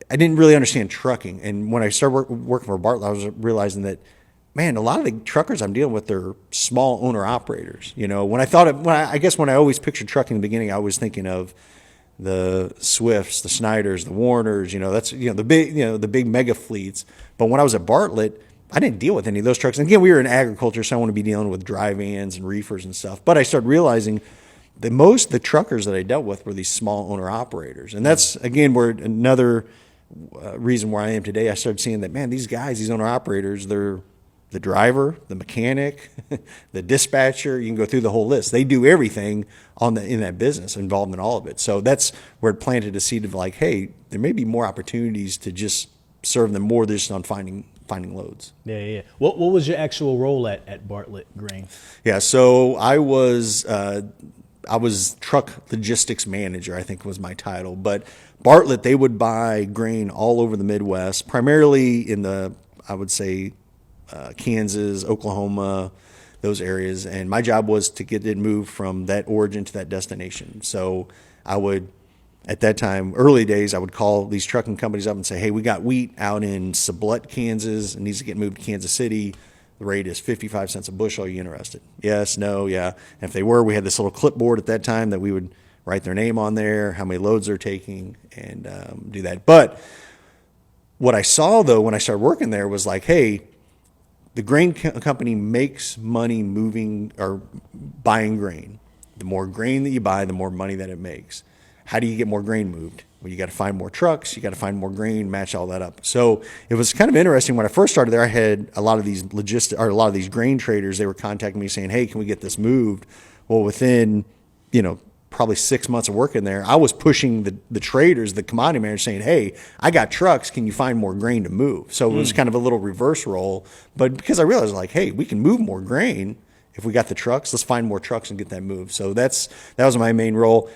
I didn't really understand trucking. And when I started working for Bartlett, I was realizing that, man, a lot of the truckers I'm dealing with, they're small owner operators. You know, I guess when I always pictured trucking in the beginning, I was thinking of the Swifts, the Snyders, the Warners, that's, the big mega fleets. But when I was at Bartlett, I didn't deal with any of those trucks. And again, we were in agriculture, so I want to be dealing with dry vans and reefers and stuff. But I started realizing that most of the truckers that I dealt with were these small owner operators. And that's, again, where another reason where I am today. I started seeing that, man, these guys, these owner operators, they're the driver, the mechanic, the dispatcher. You can go through the whole list. They do everything in that business, involved in all of it. So that's where it planted a seed of like, hey, there may be more opportunities to just serve them more just on finding loads. Yeah. What was your actual role at Bartlett Grain? Yeah, so I was truck logistics manager, I think was my title. But Bartlett, they would buy grain all over the Midwest, primarily in I would say, Kansas, Oklahoma, those areas. And my job was to get it moved from that origin to that destination. So I would, at that time, early days, I would call these trucking companies up and say, hey, we got wheat out in Sublette, Kansas. It needs to get moved to Kansas City. The rate is 55 cents a bushel. Are you interested? Yes, no, yeah. And if they were, we had this little clipboard at that time that we would write their name on there, how many loads they're taking, and do that. But what I saw, though, when I started working there was like, hey, the grain company makes money moving or buying grain. The more grain that you buy, the more money that it makes. How do you get more grain moved? Well, you got to find more trucks. You got to find more grain, match all that up. So it was kind of interesting. When I first started there, I had a lot of these a lot of these grain traders. They were contacting me saying, hey, can we get this moved? Well, within, probably 6 months of working there, I was pushing the traders, the commodity managers, saying, hey, I got trucks. Can you find more grain to move? So it was kind of a little reverse role. But because I realized, like, hey, we can move more grain if we got the trucks. Let's find more trucks and get that moved. So that was my main role.